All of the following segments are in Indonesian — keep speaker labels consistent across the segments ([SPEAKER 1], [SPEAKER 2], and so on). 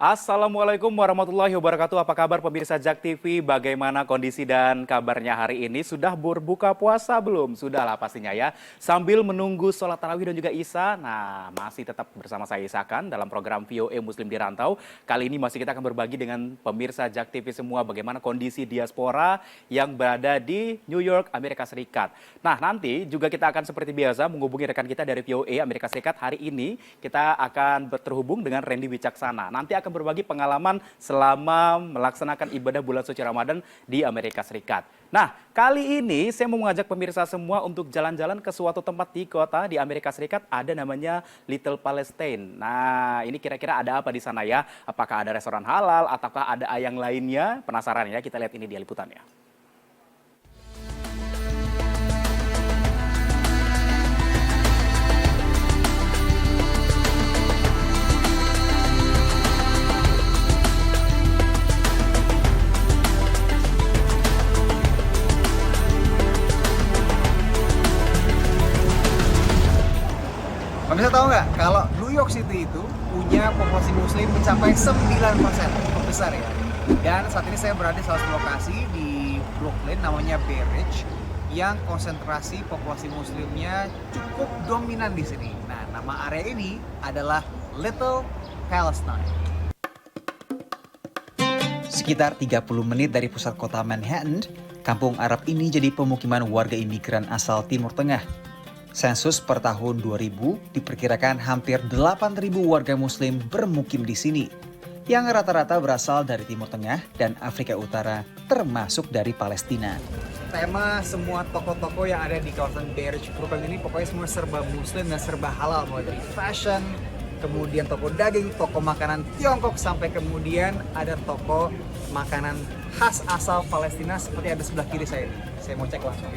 [SPEAKER 1] Assalamualaikum warahmatullahi wabarakatuh. Apa kabar pemirsa JAK TV? Bagaimana kondisi dan kabarnya hari ini? Sudah berbuka puasa belum? Sudah lah pastinya ya. Sambil menunggu sholat tarawih dan juga isya. Nah, masih tetap bersama saya Isakan dalam program VOA Muslim di Rantau. Kali ini masih kita akan berbagi dengan pemirsa JAK TV semua bagaimana kondisi diaspora yang berada di New York, Amerika Serikat. Nah, nanti juga kita akan seperti biasa menghubungi rekan kita dari VOA Amerika Serikat. Hari ini kita akan terhubung dengan Randy Wicaksana. Nanti akan berbagi pengalaman selama melaksanakan ibadah bulan suci Ramadan di Amerika Serikat. Nah, kali ini saya mau mengajak pemirsa semua untuk jalan-jalan ke suatu tempat di kota di Amerika Serikat, ada namanya Little Palestine. Nah, ini kira-kira ada apa di sana ya? Apakah ada restoran halal ataukah ada yang lainnya? Penasaran ya? Kita lihat ini di liputannya.
[SPEAKER 2] Pemirsa tahu nggak, kalau New York City itu punya populasi muslim mencapai 9%, cukup besar ya. Dan saat ini saya berada di salah satu lokasi di Brooklyn, namanya Bay Ridge, yang konsentrasi populasi muslimnya cukup dominan di sini. Nah, nama area ini adalah Little Palestine. Sekitar 30 menit dari pusat kota Manhattan, kampung Arab ini jadi pemukiman warga imigran asal Timur Tengah. Sensus per tahun 2000 diperkirakan hampir 8.000 warga muslim bermukim di sini, yang rata-rata berasal dari Timur Tengah dan Afrika Utara, termasuk dari Palestina. Tema semua toko-toko yang ada di kawasan Bay Ridge Brooklyn ini pokoknya semua serba muslim dan serba halal, mulai dari fashion, kemudian toko daging, toko makanan Tiongkok, sampai kemudian ada toko makanan khas asal Palestina seperti ada sebelah kiri saya ini. Saya mau cek langsung.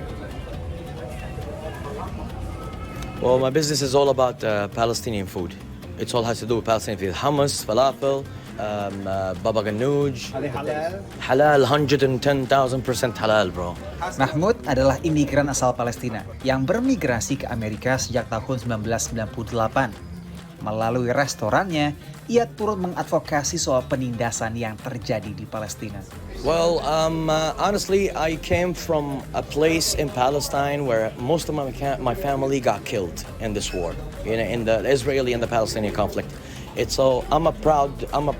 [SPEAKER 3] Well, my business is all about Palestinian food. It all has to do with Palestinian food. Hummus, falafel, baba ganoush. Halal, 110,000% halal, bro.
[SPEAKER 2] Mahmud adalah imigran asal Palestina yang bermigrasi ke Amerika sejak tahun 1998. Melalui restorannya, ia turut mengadvokasi soal penindasan yang terjadi di Palestina.
[SPEAKER 3] Well, honestly, I came from a place in Palestine where most of my family got killed in this war, in the Israeli and the Palestinian conflict. I'm a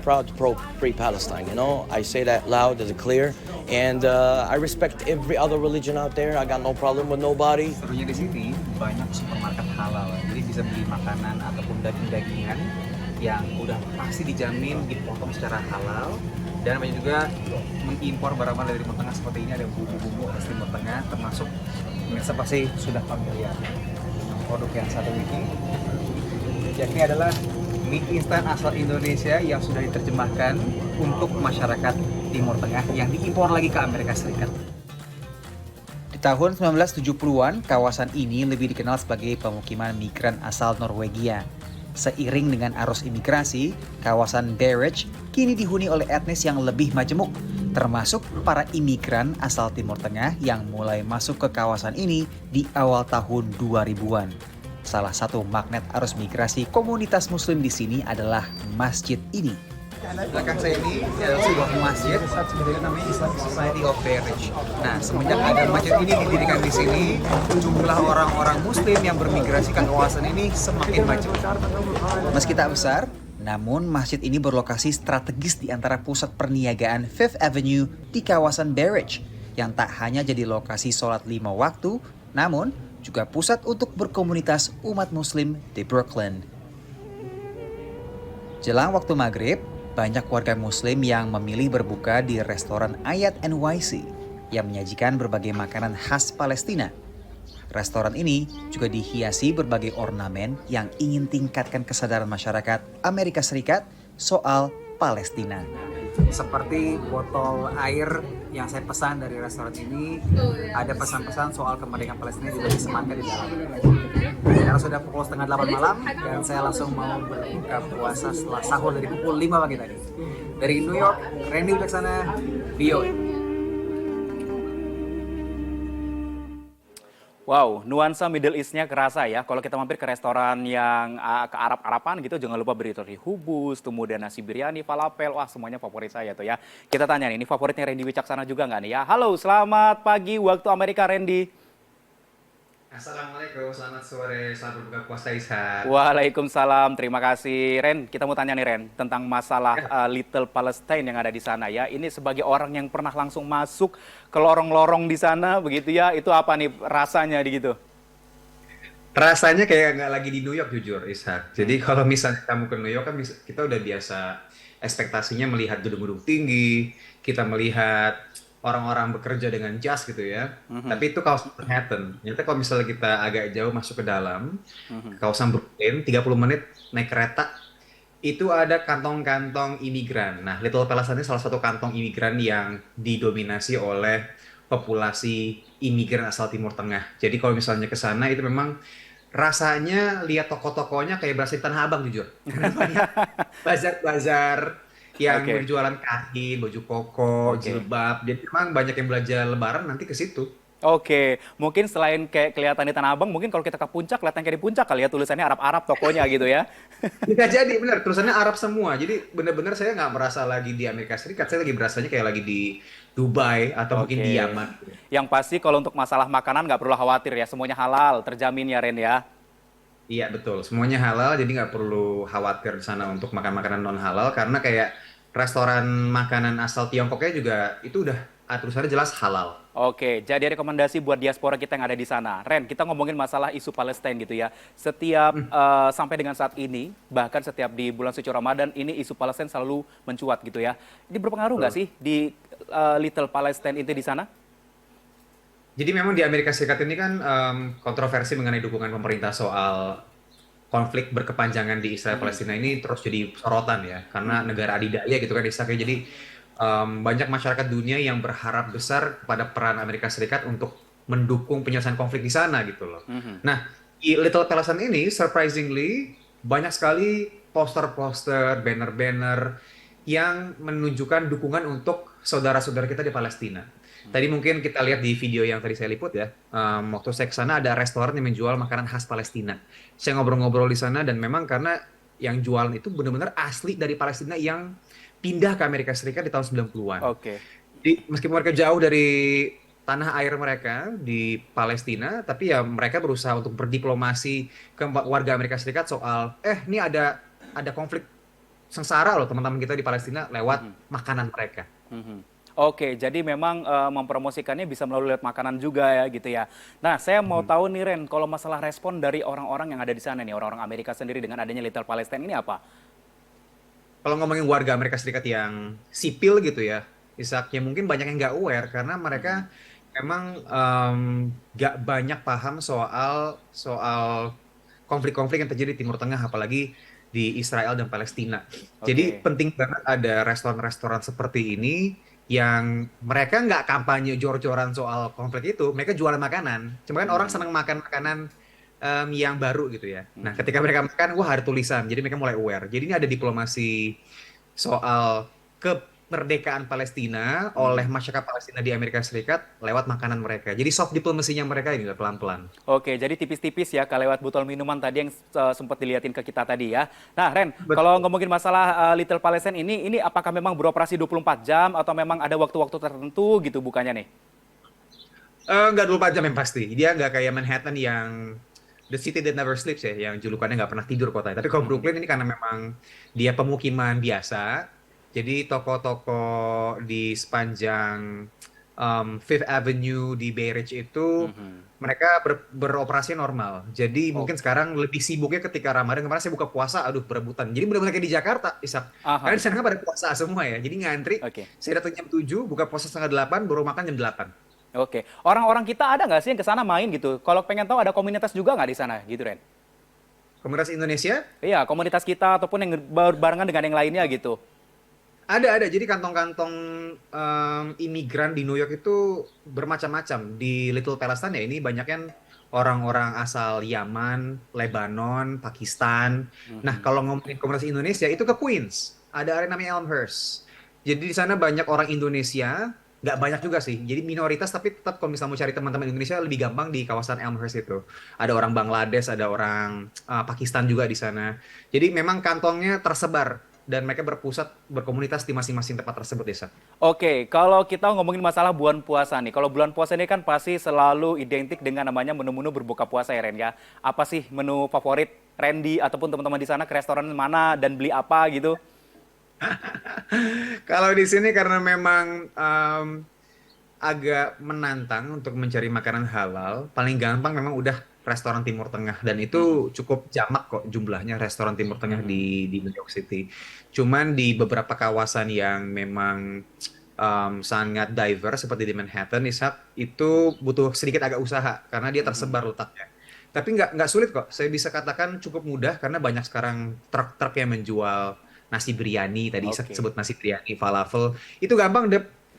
[SPEAKER 3] proud pro-free Palestine. I say that loud and clear, and I respect every other religion out there. I got no problem with nobody.
[SPEAKER 2] Serunya di sini banyak supermarket halal, jadi bisa beli makanan ataupun daging-dagingan yang udah pasti dijamin dipotong secara halal. Dan banyak juga mengimpor barang-barang dari Timur Tengah seperti ini, ada bumbu-bumbu khas Timur Tengah, termasuk pemirsa pasti sudah familiar dengan produk yang satu ini, yakni adalah mie instan asal Indonesia yang sudah diterjemahkan untuk masyarakat Timur Tengah yang diimpor lagi ke Amerika Serikat. Di tahun 1970-an, kawasan ini lebih dikenal sebagai pemukiman migran asal Norwegia. Seiring dengan arus imigrasi, kawasan Bay Ridge kini dihuni oleh etnis yang lebih majemuk, termasuk para imigran asal Timur Tengah yang mulai masuk ke kawasan ini di awal tahun 2000-an. Salah satu magnet arus migrasi komunitas muslim di sini adalah masjid ini. Belakang saya ini adalah sebuah masjid, sebenarnya namanya Islamic Society of Bay Ridge. Nah, semenjak ada masjid ini didirikan di sini, jumlah orang-orang muslim yang bermigrasi ke kawasan ini semakin maju. Meski tak besar, namun masjid ini berlokasi strategis di antara pusat perniagaan Fifth Avenue di kawasan Bay Ridge, yang tak hanya jadi lokasi sholat 5 waktu, namun juga pusat untuk berkomunitas umat muslim di Brooklyn. Jelang waktu maghrib, banyak warga muslim yang memilih berbuka di restoran Ayat NYC yang menyajikan berbagai makanan khas Palestina. Restoran ini juga dihiasi berbagai ornamen yang ingin tingkatkan kesadaran masyarakat Amerika Serikat soal Palestina. Seperti botol air yang saya pesan dari restoran ini, ada pesan-pesan soal kemerdekaan Palestina juga disematkan di dalam. Karena sudah pukul setengah 8 malam dan saya langsung mau berbuka puasa setelah sahur dari pukul 5 pagi tadi. Dari New York, Randy Wicaksana, VOA.
[SPEAKER 1] Wow, nuansa Middle East-nya kerasa ya. Kalau kita mampir ke restoran yang ke Arab-Arapan gitu, jangan lupa beri roti hubus, kemudian nasi biryani, falafel. Wah, semuanya favorit saya tuh ya. Kita tanya nih, ini favoritnya Randy Wicaksana juga nggak nih ya? Halo, selamat pagi waktu Amerika, Randy.
[SPEAKER 2] Assalamualaikum, selamat sore, selamat berbuka puasa Ishak.
[SPEAKER 1] Waalaikumsalam, terima kasih. Ren, kita mau tanya nih Ren, tentang masalah Little Palestine yang ada di sana ya. Ini sebagai orang yang pernah langsung masuk ke lorong-lorong di sana, begitu ya, itu apa nih rasanya di gitu?
[SPEAKER 2] Rasanya kayak nggak lagi di New York jujur, Ishak. Jadi kalau misalnya kamu ke New York kan kita udah biasa ekspektasinya melihat gedung-gedung tinggi, kita melihat orang-orang bekerja dengan jas gitu ya.
[SPEAKER 1] Mhm,
[SPEAKER 2] Tapi itu kawasan Manhattan. Ternyata kalau misalnya kita agak jauh masuk ke dalam,
[SPEAKER 1] mhm.
[SPEAKER 2] ke kawasan Brooklyn, 30 menit naik kereta, itu ada kantong-kantong imigran. Nah, Little Palestine ini salah satu kantong imigran yang didominasi oleh populasi imigran asal Timur Tengah. Jadi kalau misalnya ke sana itu memang rasanya lihat toko-tokonya kayak berasa di Tanah Abang jujur. Karena banyak bazar-bazar yang
[SPEAKER 1] Oke,
[SPEAKER 2] berjualan kain, baju koko,
[SPEAKER 1] oke.
[SPEAKER 2] jilbab. Jadi memang banyak yang belanja lebaran nanti ke situ.
[SPEAKER 1] Oke, mungkin selain kayak kelihatan di Tanah Abang, mungkin kalau kita ke puncak, kelihatan kayak di puncak kali ya, tulisannya Arab-Arab tokonya gitu ya.
[SPEAKER 2] Bisa jadi benar, tulisannya Arab semua. Jadi benar-benar saya nggak merasa lagi di Amerika Serikat, saya lagi berasanya kayak lagi di Dubai atau mungkin di
[SPEAKER 1] Oke.
[SPEAKER 2] Yaman.
[SPEAKER 1] Yang pasti kalau untuk masalah makanan nggak perlu khawatir ya, semuanya halal, terjamin ya Ren ya.
[SPEAKER 2] Iya betul, semuanya halal, jadi nggak perlu khawatir di sana untuk makan makanan non halal karena kayak restoran makanan asal Tiongkoknya juga itu udah tulisannya jelas halal.
[SPEAKER 1] Oke, jadi rekomendasi buat diaspora kita yang ada di sana. Ren, kita ngomongin masalah isu Palestina gitu ya. Setiap sampai dengan saat ini, bahkan setiap di bulan suci Ramadan, ini isu Palestina selalu mencuat gitu ya. Ini berpengaruh nggak
[SPEAKER 2] Betul.
[SPEAKER 1] sih di Little Palestine itu di sana?
[SPEAKER 2] Jadi memang di Amerika Serikat ini kan kontroversi mengenai dukungan pemerintah soal konflik berkepanjangan di Israel
[SPEAKER 1] Mhm,
[SPEAKER 2] Palestina ini terus jadi sorotan ya karena
[SPEAKER 1] mhm,
[SPEAKER 2] negara adidaya gitu kan Ishak ya. Jadi banyak masyarakat dunia yang berharap besar kepada peran Amerika Serikat untuk mendukung penyelesaian konflik di sana gitu loh.
[SPEAKER 1] mhm.
[SPEAKER 2] Nah, di Little Palestine ini surprisingly banyak sekali poster-poster, banner-banner yang menunjukkan dukungan untuk saudara-saudara kita di Palestina. Tadi mungkin kita lihat di video yang tadi saya liput ya, waktu saya ke sana ada restoran yang menjual makanan khas Palestina. Saya ngobrol-ngobrol di sana dan memang karena yang jualan itu benar-benar asli dari Palestina yang pindah ke Amerika Serikat di tahun 90-an.
[SPEAKER 1] Oke.
[SPEAKER 2] Jadi meskipun mereka jauh dari tanah air mereka di Palestina, tapi ya mereka berusaha untuk berdiplomasi ke warga Amerika Serikat soal, ini ada konflik sengsara loh teman-teman kita di Palestina
[SPEAKER 1] Mhm,
[SPEAKER 2] lewat makanan mereka.
[SPEAKER 1] mhm. Oke, jadi memang mempromosikannya bisa melalui lewat makanan juga ya gitu ya. Nah, saya mau
[SPEAKER 2] Mhm.
[SPEAKER 1] tahu nih Ren, kalau masalah respon dari orang-orang yang ada di sana nih, orang-orang Amerika sendiri dengan adanya Little Palestine ini apa?
[SPEAKER 2] Kalau ngomongin warga Amerika Serikat yang sipil gitu ya, Ishak, ya mungkin banyak yang nggak aware karena
[SPEAKER 1] Mhm.
[SPEAKER 2] mereka memang nggak banyak paham soal soal konflik-konflik yang terjadi di Timur Tengah, apalagi di Israel dan Palestina. Jadi
[SPEAKER 1] Oke.
[SPEAKER 2] penting banget ada restoran-restoran seperti ini yang mereka nggak kampanye jor-joran soal konflik itu, mereka jualan makanan. Cuma kan orang
[SPEAKER 1] Mhm,
[SPEAKER 2] senang makan makanan yang baru gitu ya. Nah,
[SPEAKER 1] mhm.
[SPEAKER 2] ketika mereka makan, wah ada tulisan, jadi mereka mulai aware. Jadi ini ada diplomasi soal kemerdekaan Palestina oleh
[SPEAKER 1] Mhm.
[SPEAKER 2] masyarakat Palestina di Amerika Serikat lewat makanan mereka. Jadi soft diplomasinya mereka ini lah pelan-pelan.
[SPEAKER 1] Oke, jadi tipis-tipis ya kalau lewat botol minuman tadi yang sempat dilihatin ke kita tadi ya. Nah, Ren, kalau
[SPEAKER 2] Betul.
[SPEAKER 1] ngomongin masalah Little Palestine ini apakah memang beroperasi 24 jam atau memang ada waktu-waktu tertentu gitu bukannya nih?
[SPEAKER 2] Nggak 24 jam yang pasti. Dia nggak kayak Manhattan yang The City That Never Sleeps ya, yang julukannya nggak pernah tidur kotanya. Tapi kalau
[SPEAKER 1] Mhm.
[SPEAKER 2] Brooklyn ini karena memang dia pemukiman biasa, jadi toko-toko di sepanjang Fifth Avenue di Bay Ridge itu
[SPEAKER 1] Mhm.
[SPEAKER 2] mereka beroperasi normal. Jadi mungkin
[SPEAKER 1] Oke.
[SPEAKER 2] sekarang lebih sibuknya ketika Ramadan kemarin saya buka puasa, aduh berebutan. Jadi benar-benar kayak di Jakarta, Isak. Karena
[SPEAKER 1] Aha.
[SPEAKER 2] di sana kan pada puasa semua ya. Jadi ngantri,
[SPEAKER 1] Oke.
[SPEAKER 2] saya datang jam 7, buka puasa setengah 8, baru makan jam 8.
[SPEAKER 1] Oke. Orang-orang kita ada nggak sih yang ke sana main gitu? Kalau pengen tahu ada komunitas juga nggak di sana gitu, Ren?
[SPEAKER 2] Komunitas Indonesia
[SPEAKER 1] Iya, komunitas kita ataupun yang barengan dengan yang lainnya gitu.
[SPEAKER 2] ada. Jadi kantong-kantong imigran di New York itu bermacam-macam. Di Little Palestine ya ini banyak kan orang-orang asal Yaman, Lebanon, Pakistan. Nah,
[SPEAKER 1] Mhm.
[SPEAKER 2] kalau ngomongin komunitas Indonesia itu ke Queens. Ada area namanya Elmhurst. Jadi di sana banyak orang Indonesia nggak banyak juga sih. Jadi minoritas, tapi tetap kalau misalnya mau cari teman-teman Indonesia lebih gampang di kawasan Elmhurst itu. Ada orang Bangladesh, ada orang Pakistan juga di sana. Jadi memang kantongnya tersebar dan mereka berpusat berkomunitas di masing-masing tempat tersebut, Desa.
[SPEAKER 1] Oke, kalau kita ngomongin masalah bulan puasa nih, kalau bulan puasa ini kan pasti selalu identik dengan namanya menu-menu berbuka puasa ya Ren ya. Apa sih menu favorit Randy ataupun teman-teman di sana ke restoran mana dan beli apa gitu?
[SPEAKER 2] Kalau di sini karena memang agak menantang untuk mencari makanan halal, paling gampang memang udah restoran Timur Tengah dan itu cukup jamak kok jumlahnya restoran Timur Tengah di New York City. Cuman di beberapa kawasan yang memang sangat diverse seperti di Manhattan, Ishak, itu butuh sedikit agak usaha karena dia tersebar letaknya. Tapi nggak sulit kok. Saya bisa katakan cukup mudah karena banyak sekarang truk-truk yang menjual nasi biryani, tadi Ishak
[SPEAKER 1] Oke.
[SPEAKER 2] sebut nasi biryani, falafel. Itu gampang,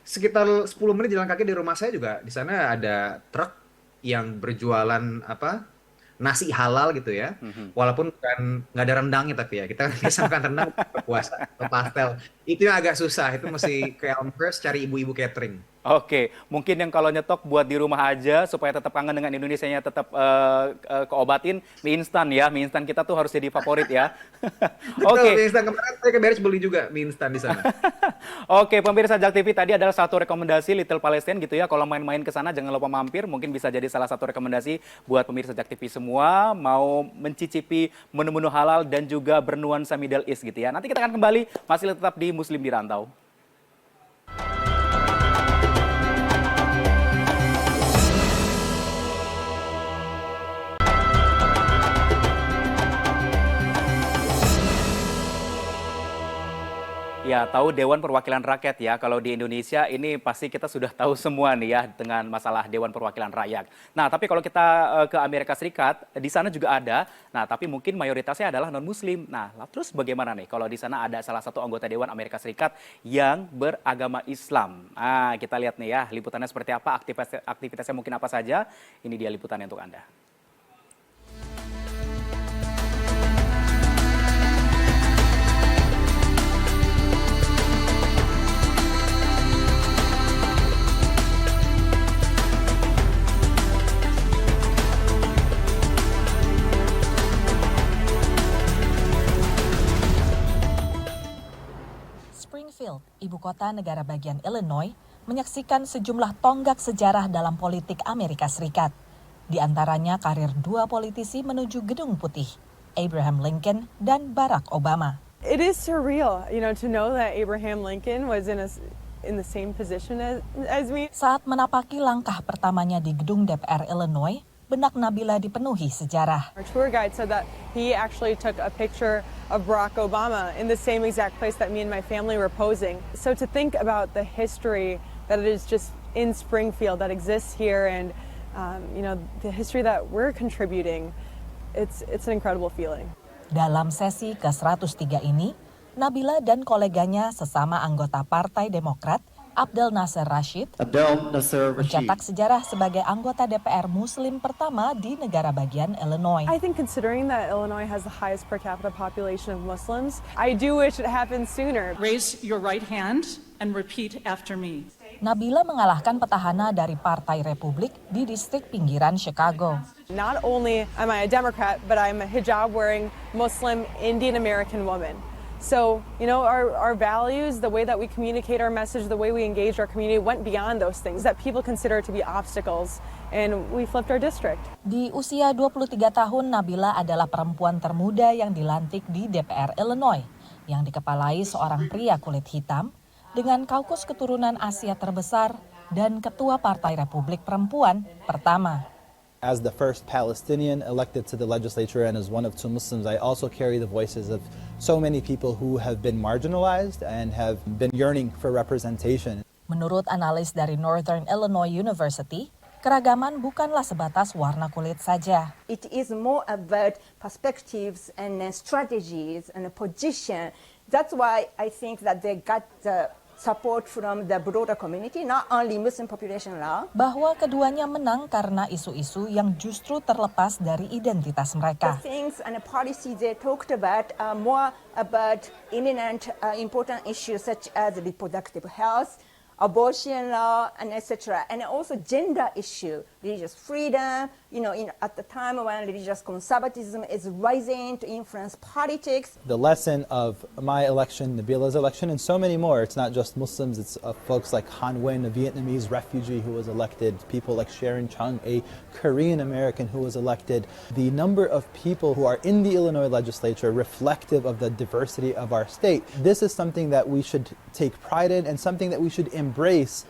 [SPEAKER 2] sekitar 10 menit jalan kaki dari rumah saya juga. Di sana ada truk yang berjualan apa? Nasi halal gitu ya.
[SPEAKER 1] Mhm.
[SPEAKER 2] Walaupun bukan nggak ada rendangnya tapi ya kita biasa makan rendang berpuasa atau pastel. Itu yang agak susah. Itu mesti ke Elmhurst cari ibu-ibu catering.
[SPEAKER 1] Oke, mungkin yang kalau nyetok buat di rumah aja supaya tetap kangen dengan Indonesianya tetap keobatin mie instan ya. Mie instan kita tuh harus jadi favorit ya.
[SPEAKER 2] Betul,
[SPEAKER 1] Oke,
[SPEAKER 2] mie instan kemarin saya ke Beres beli juga mie instan di sana.
[SPEAKER 1] Oke, pemirsa Jak TV tadi adalah satu rekomendasi Little Palestine gitu ya. Kalau main-main ke sana jangan lupa mampir, mungkin bisa jadi salah satu rekomendasi buat pemirsa Jak TV semua mau mencicipi menu-menu halal dan juga bernuansa Middle East gitu ya. Nanti kita akan kembali masih tetap di Muslim di Rantau. Ya, tahu Dewan Perwakilan Rakyat ya. Kalau di Indonesia ini pasti kita sudah tahu semua nih ya dengan masalah Dewan Perwakilan Rakyat. Nah, tapi kalau kita ke Amerika Serikat, di sana juga ada. Nah, tapi mungkin mayoritasnya adalah non-Muslim. Nah, terus bagaimana nih kalau di sana ada salah satu anggota Dewan Amerika Serikat yang beragama Islam? Nah, kita lihat nih ya, liputannya seperti apa, aktivitasnya mungkin apa saja. Ini dia liputannya untuk Anda.
[SPEAKER 4] Springfield, ibu kota negara bagian Illinois, menyaksikan sejumlah tonggak sejarah dalam politik Amerika Serikat. Di antaranya karir dua politisi menuju Gedung Putih, Abraham Lincoln dan Barack Obama.
[SPEAKER 5] It is surreal, to know that Abraham Lincoln was in the same position as me.
[SPEAKER 4] Saat menapaki langkah pertamanya di gedung DPR Illinois, benak Nabila dipenuhi sejarah.
[SPEAKER 5] Our tour guide said that he actually took a picture of Barack Obama in the same exact place that me and my family were posing. So to think about the history that it is just in Springfield that exists here and the history that we're contributing, it's an incredible feeling.
[SPEAKER 4] Dalam sesi ke-103 ini, Nabila dan koleganya sesama anggota Partai Demokrat, Abdel Nasser Rashid, mencetak sejarah sebagai anggota DPR Muslim pertama di negara bagian Illinois.
[SPEAKER 5] I think considering that Illinois has the highest per capita population of Muslims, I do wish it happened sooner.
[SPEAKER 6] Raise your right hand and repeat after me.
[SPEAKER 4] Nabila mengalahkan petahana dari Partai Republik di distrik pinggiran Chicago.
[SPEAKER 5] Not only am I a Democrat, but I'm a hijab-wearing Muslim Indian American woman. So, our values, the way that we communicate our message, the way we engage our community went beyond those things that people consider to be obstacles, and we flipped our district.
[SPEAKER 4] Di usia 23 tahun, Nabila adalah perempuan termuda yang dilantik di DPR Illinois, yang dikepalai seorang pria kulit hitam dengan kaukus keturunan Asia terbesar dan ketua Partai Republik Perempuan pertama.
[SPEAKER 7] As the first Palestinian elected to the legislature and as one of two Muslims, I also carry the voices of so many people who have been marginalized and have been yearning for representation.
[SPEAKER 4] Menurut analis dari Northern Illinois University, keragaman bukanlah sebatas warna kulit saja.
[SPEAKER 8] It is more about perspectives and strategies and position. That's why I think that they got the support from the broader community, not only Muslim population now.
[SPEAKER 4] Bahwa keduanya menang karena isu-isu yang justru terlepas dari identitas mereka.
[SPEAKER 8] The things and the policy they talked about are more about imminent important issues such as reproductive health, abortion law, and etc. And also gender issue, religious freedom. At the time when religious conservatism is rising to influence politics.
[SPEAKER 7] The lesson of my election, Nabila's election, and so many more. It's not just Muslims, it's folks like Han Nguyen, a Vietnamese refugee who was elected, people like Sharon Chung, a Korean American who was elected. The number of people who are in the Illinois legislature reflective of the diversity of our state. This is something that we should take pride in and something that we should embrace.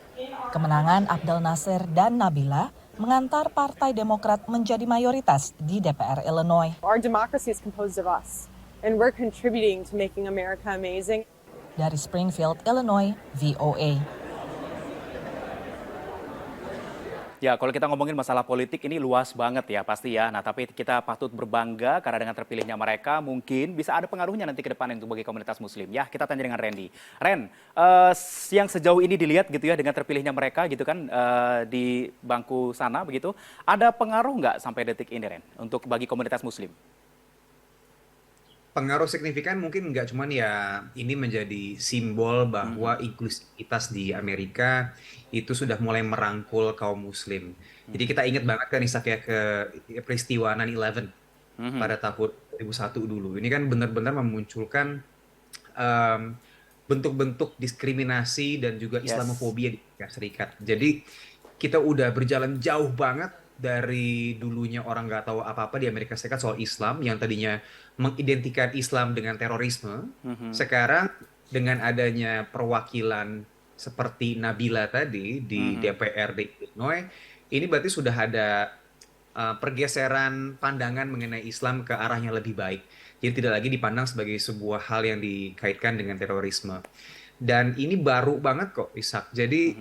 [SPEAKER 4] Kemenangan Abdel Nasser dan Nabila mengantar Partai Demokrat menjadi mayoritas di DPR Illinois.
[SPEAKER 5] Our democracy is composed of us, and we're contributing to making America amazing.
[SPEAKER 4] Dari Springfield, Illinois, VOA.
[SPEAKER 1] Ya, kalau kita ngomongin masalah politik ini luas banget ya pasti ya. Nah, tapi kita patut berbangga karena dengan terpilihnya mereka mungkin bisa ada pengaruhnya nanti ke depan untuk bagi komunitas muslim. Ya, kita tanya dengan Randy. Ren, yang sejauh ini dilihat gitu ya dengan terpilihnya mereka gitu kan di bangku sana begitu, ada pengaruh nggak sampai detik ini Ren untuk bagi komunitas muslim?
[SPEAKER 2] Pengaruh signifikan mungkin nggak cuman ya ini menjadi simbol bahwa inklusivitas di Amerika itu sudah mulai merangkul kaum muslim. Jadi kita ingat banget kan Isak ya ke peristiwa 9/11 pada tahun 2001 dulu. Ini kan benar-benar memunculkan bentuk-bentuk diskriminasi dan juga Islamofobia di Amerika Serikat. Jadi kita udah berjalan jauh banget dari dulunya orang nggak tahu apa-apa di Amerika Serikat soal Islam yang tadinya mengidentikan Islam dengan terorisme. Sekarang dengan adanya perwakilan seperti Nabila tadi di DPR di Illinois, ini berarti sudah ada pergeseran pandangan mengenai Islam ke arah yang lebih baik. Jadi tidak lagi dipandang sebagai sebuah hal yang dikaitkan dengan terorisme. Dan ini baru banget kok, Ishak. Jadi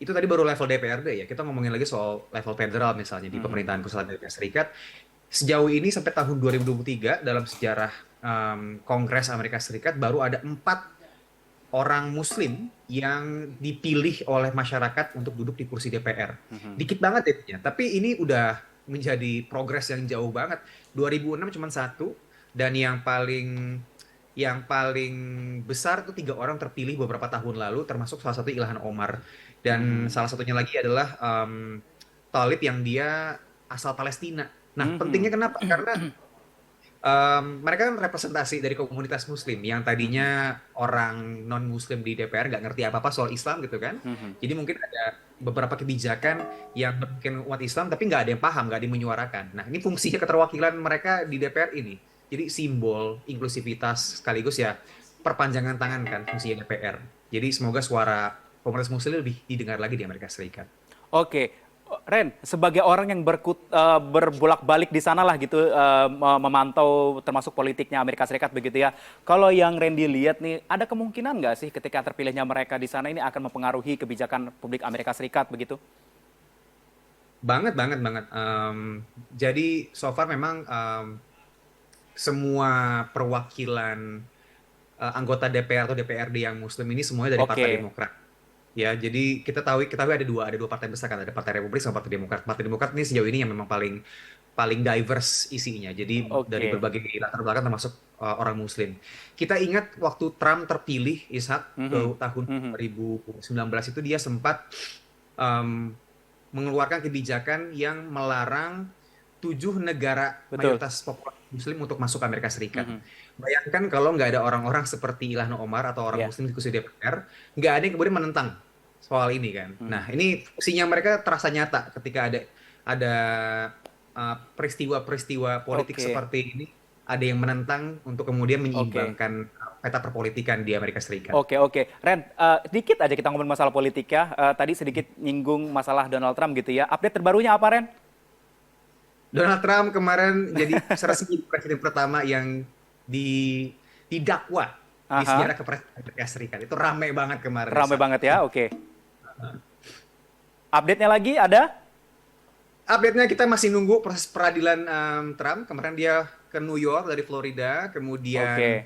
[SPEAKER 2] itu tadi baru level DPRD ya. Kita ngomongin lagi soal level federal misalnya di pemerintahan pusat Amerika Serikat. Sejauh ini sampai tahun 2023 dalam sejarah Kongres Amerika Serikat baru ada 4 orang Muslim yang dipilih oleh masyarakat untuk duduk di kursi DPR. Dikit banget ya, tapi ini udah menjadi progres yang jauh banget. 2006 cuma 1 dan yang paling besar itu 3 orang terpilih beberapa tahun lalu, termasuk salah satu Ilhan Omar. Dan salah satunya lagi adalah Talib yang dia asal Palestina. Nah, pentingnya kenapa? Karena mereka kan representasi dari komunitas muslim yang tadinya orang non-muslim di DPR nggak ngerti apa-apa soal Islam gitu kan. Jadi mungkin ada beberapa kebijakan yang mungkin umat Islam tapi nggak ada yang paham, nggak ada yang menyuarakan. Nah, ini fungsinya keterwakilan mereka di DPR ini. Jadi simbol inklusivitas sekaligus ya perpanjangan tangan kan fungsinya DPR. Jadi semoga suara komunitas muslim lebih didengar lagi di Amerika Serikat.
[SPEAKER 1] Oke, Ren, sebagai orang yang berbolak-balik di sana lah gitu, memantau termasuk politiknya Amerika Serikat begitu ya. Kalau yang Randy lihat nih, ada kemungkinan nggak sih ketika terpilihnya mereka di sana ini akan mempengaruhi kebijakan publik Amerika Serikat begitu?
[SPEAKER 2] Banget. Jadi so far memang semua perwakilan anggota DPR atau DPRD yang Muslim ini semuanya dari Partai Demokrat. Ya, jadi kita tahu ada dua partai besar kan, ada Partai Republik sama Partai Demokrat. Partai Demokrat ini sejauh ini yang memang paling diverse isinya. Jadi dari berbagai latar belakang termasuk orang Muslim. Kita ingat waktu Trump terpilih, Ishak, ke tahun 2019 itu dia sempat mengeluarkan kebijakan yang melarang 7 negara mayoritas populasi Muslim untuk masuk Amerika Serikat. Bayangkan kalau nggak ada orang-orang seperti Ilhan Omar atau orang Muslim di kursi DPR, nggak ada yang kemudian menentang soal ini kan. Nah, ini fungsinya mereka terasa nyata ketika ada peristiwa-peristiwa politik seperti ini, ada yang menentang untuk kemudian menyeimbangkan peta perpolitikan di Amerika Serikat.
[SPEAKER 1] Oke. Ren, dikit aja kita ngomongin masalah politik ya. Tadi sedikit nyinggung masalah Donald Trump gitu ya. Update terbarunya apa, Ren?
[SPEAKER 2] Donald Trump kemarin jadi resmi presiden pertama yang didakwa di sejarah kepresidenan Amerika Serikat. Itu ramai banget kemarin.
[SPEAKER 1] Ramai banget ya, oke. Update-nya lagi ada?
[SPEAKER 2] Update-nya kita masih nunggu proses peradilan Trump. Kemarin dia ke New York dari Florida, kemudian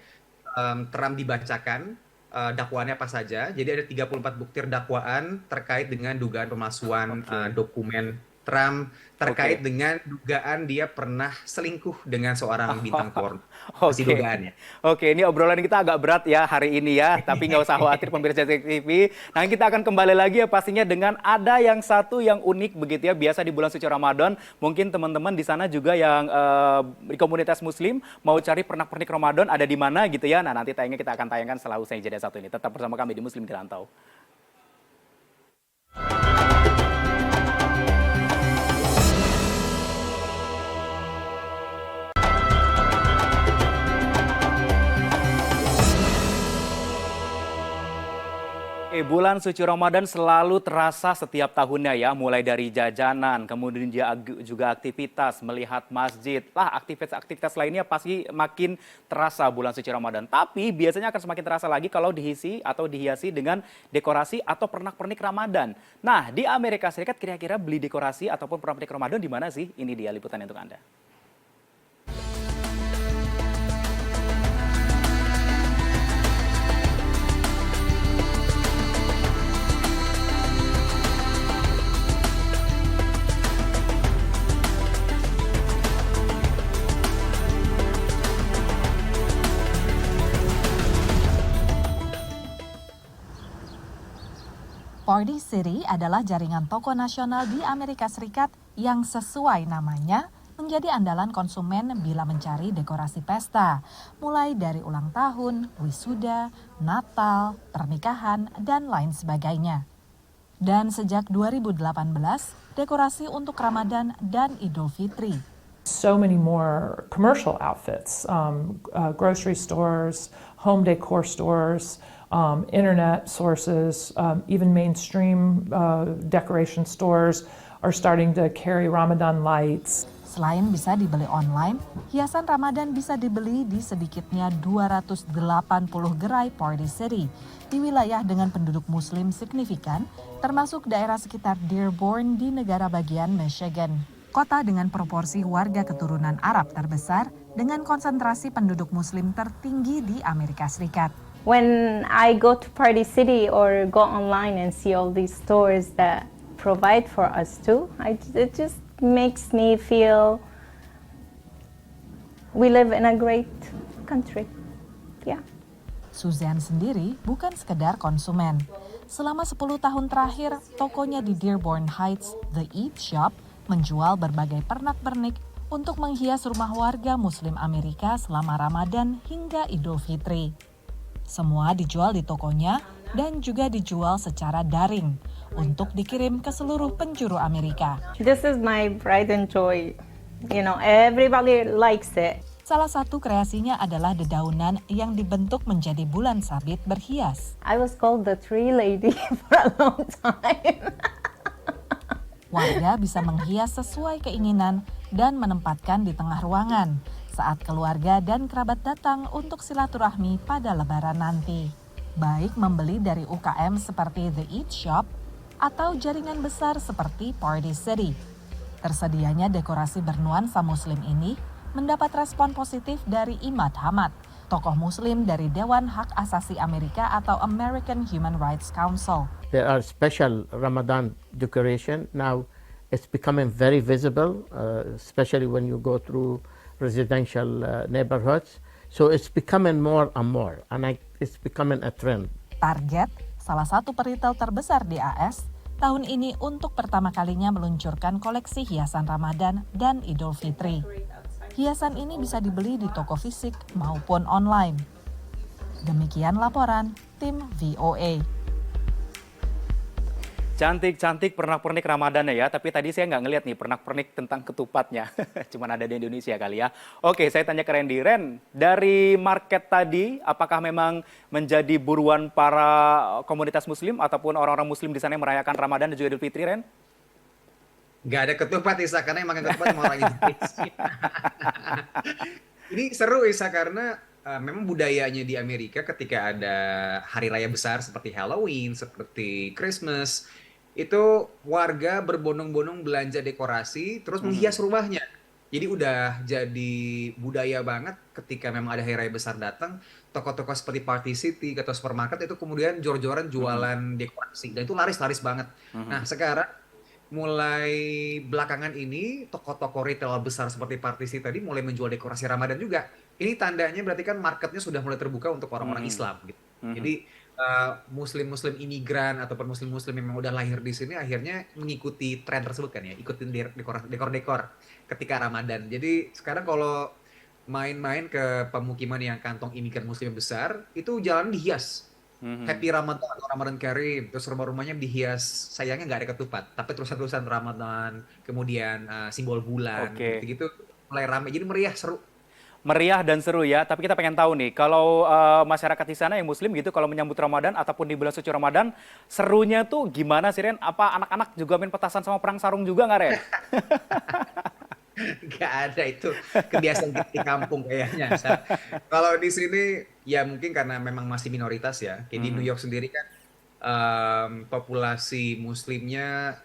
[SPEAKER 2] Trump dibacakan dakwaannya apa saja. Jadi ada 34 bukti dakwaan terkait dengan dugaan pemalsuan dokumen Trump terkait dengan dugaan dia pernah selingkuh dengan seorang bintang porno. Masih
[SPEAKER 1] Oke,
[SPEAKER 2] dugaannya.
[SPEAKER 1] oke, ini obrolan kita agak berat ya hari ini ya, tapi nggak usah khawatir pemirsa JEK TV. Nah, kita akan kembali lagi ya pastinya dengan ada yang satu yang unik begitu ya, biasa di bulan suci Ramadan. Mungkin teman-teman di sana juga yang di komunitas Muslim mau cari pernak-pernik Ramadan ada di mana gitu ya. Nah, nanti tayangnya kita akan tayangkan setelah usai jeda satu ini. Tetap bersama kami di Muslim di Rantau. Bulan suci Ramadan selalu terasa setiap tahunnya ya, mulai dari jajanan, kemudian juga aktivitas, melihat masjid, lah aktivitas-aktivitas lainnya pasti makin terasa bulan suci Ramadan. Tapi biasanya akan semakin terasa lagi kalau diisi atau dihiasi dengan dekorasi atau pernak-pernik Ramadan. Nah, di Amerika Serikat kira-kira beli dekorasi ataupun pernak-pernik Ramadan di mana sih? Ini dia liputannya untuk Anda.
[SPEAKER 4] Party City adalah jaringan toko nasional di Amerika Serikat yang sesuai namanya menjadi andalan konsumen bila mencari dekorasi pesta, mulai dari ulang tahun, wisuda, Natal, pernikahan, dan lain sebagainya. Dan sejak 2018, dekorasi untuk Ramadan dan Idul Fitri.
[SPEAKER 9] So many more commercial outfits, grocery stores, home decor stores, internet sources, even mainstream decoration stores are starting to carry Ramadan lights.
[SPEAKER 4] Selain bisa dibeli online, hiasan Ramadan bisa dibeli di sedikitnya 280 gerai Party City di wilayah dengan penduduk Muslim signifikan, termasuk daerah sekitar Dearborn di negara bagian Michigan. Kota dengan proporsi warga keturunan Arab terbesar dengan konsentrasi penduduk Muslim tertinggi di Amerika Serikat.
[SPEAKER 10] When I go to Party City or go online and see all these stores that provide for us too, it just makes me feel we live in a great country. Yeah.
[SPEAKER 4] Suzanne sendiri bukan sekedar konsumen. Selama 10 tahun terakhir, tokonya di Dearborn Heights, The Eat Shop, menjual berbagai pernak-pernik untuk menghias rumah warga Muslim Amerika selama Ramadan hingga Idul Fitri. Semua dijual di tokonya dan juga dijual secara daring untuk dikirim ke seluruh penjuru Amerika.
[SPEAKER 10] This is my pride and joy. You know, everybody likes it.
[SPEAKER 4] Salah satu kreasinya adalah dedaunan yang dibentuk menjadi bulan sabit berhias.
[SPEAKER 10] I was called the tree lady for a long time.
[SPEAKER 4] Warga bisa menghias sesuai keinginan dan menempatkan di tengah ruangan saat keluarga dan kerabat datang untuk silaturahmi pada Lebaran nanti. Baik membeli dari UKM seperti The Eat Shop atau jaringan besar seperti Party City. Tersedianya dekorasi bernuansa Muslim ini mendapat respon positif dari Imad Hamad, tokoh Muslim dari Dewan Hak Asasi Amerika atau American Human Rights Council.
[SPEAKER 11] There are special Ramadan decoration. Now it's becoming very visible, especially when you go through residential neighborhoods. So it's becoming more and more, and it's becoming a trend.
[SPEAKER 4] Target, salah satu peritel terbesar di AS, tahun ini untuk pertama kalinya meluncurkan koleksi hiasan Ramadan dan Idul Fitri. Hiasan ini bisa dibeli di toko fisik maupun online. Demikian laporan tim VOA.
[SPEAKER 1] Cantik-cantik pernak-pernik Ramadan ya, tapi tadi saya nggak ngeliat nih pernak-pernik tentang ketupatnya. Cuman ada di Indonesia kali ya. Oke, saya tanya ke Randy. Ren, dari market tadi, apakah memang menjadi buruan para komunitas Muslim ataupun orang-orang Muslim di sana yang merayakan Ramadan dan juga Idul Fitri, Ren?
[SPEAKER 2] Nggak ada ketupat, Isa, karena yang makan ketupat sama orang Indonesia. Ini seru, Isa, karena memang budayanya di Amerika ketika ada hari raya besar seperti Halloween, seperti Christmas, itu warga berbondong-bondong belanja dekorasi, terus menghias rumahnya. Jadi udah jadi budaya banget ketika memang ada hari raya besar datang, toko-toko seperti Party City atau supermarket itu kemudian jor-joran jualan dekorasi. Dan itu laris-laris banget. Nah sekarang mulai belakangan ini toko-toko retail besar seperti Partisi tadi mulai menjual dekorasi Ramadan juga. Ini tandanya berarti kan marketnya sudah mulai terbuka untuk orang-orang Islam gitu. Jadi muslim-muslim imigran ataupun muslim-muslim yang memang udah lahir di sini akhirnya mengikuti tren tersebut kan ya, ikutin dekor-dekor ketika Ramadan. Jadi sekarang kalau main-main ke pemukiman yang kantong imigran muslim yang besar, itu jalan dihias. Happy Ramadan atau Ramadan Karim, terus rumah-rumahnya dihias, sayangnya nggak ada ketupat, tapi tulisan-tulisan Ramadan, kemudian simbol bulan,
[SPEAKER 1] Oke.
[SPEAKER 2] gitu-gitu mulai ramai, jadi meriah, seru.
[SPEAKER 1] Meriah dan seru ya, tapi kita pengen tahu nih, kalau masyarakat di sana yang muslim gitu, kalau menyambut Ramadan ataupun di bulan suci Ramadan, serunya tuh gimana sih Ren? Apa anak-anak juga main petasan sama perang sarung juga nggak Ren?
[SPEAKER 2] Nggak ada itu kebiasaan di kampung kayaknya. Kalau di sini ya mungkin karena memang masih minoritas ya. Kayak di New York sendiri kan populasi muslimnya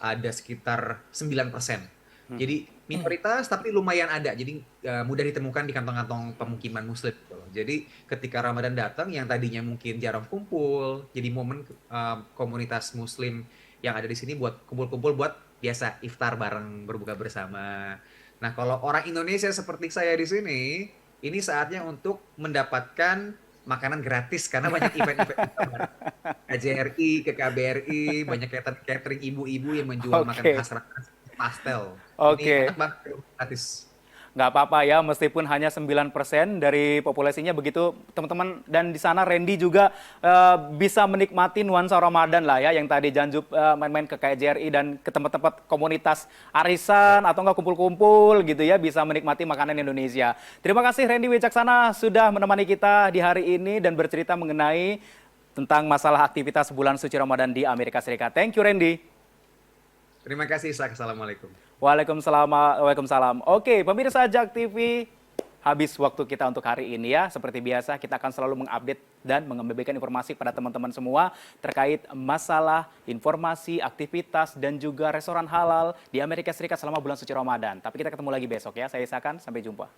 [SPEAKER 2] ada sekitar 9%. Jadi minoritas tapi lumayan ada. Jadi mudah ditemukan di kantong-kantong pemukiman muslim gitu loh. Jadi ketika Ramadan datang yang tadinya mungkin jarang kumpul, jadi momen komunitas muslim yang ada di sini buat kumpul-kumpul buat biasa iftar bareng berbuka bersama. Nah, kalau orang Indonesia seperti saya di sini, ini saatnya untuk mendapatkan makanan gratis karena banyak event-event KJRI, ke KBRI, banyak catering ibu-ibu yang menjual makanan khas pastel.
[SPEAKER 1] Oke.
[SPEAKER 2] Ini enak banget gratis.
[SPEAKER 1] Nggak apa-apa ya, meskipun hanya 9% dari populasinya begitu, teman-teman. Dan di sana Randy juga bisa menikmati nuansa Ramadan lah ya, yang tadi Janjup main-main ke KJRI dan ke tempat-tempat komunitas arisan atau nggak kumpul-kumpul gitu ya, bisa menikmati makanan Indonesia. Terima kasih Randy Wicaksana sudah menemani kita di hari ini dan bercerita mengenai tentang masalah aktivitas bulan suci Ramadan di Amerika Serikat. Thank you Randy.
[SPEAKER 2] Terima kasih, Assalamualaikum.
[SPEAKER 1] Waalaikumsalam. Oke, pemirsa JAK TV, habis waktu kita untuk hari ini ya. Seperti biasa, kita akan selalu mengupdate dan memberikan informasi pada teman-teman semua terkait masalah informasi, aktivitas, dan juga restoran halal di Amerika Serikat selama bulan suci Ramadan. Tapi kita ketemu lagi besok ya. Saya Isakan, sampai jumpa.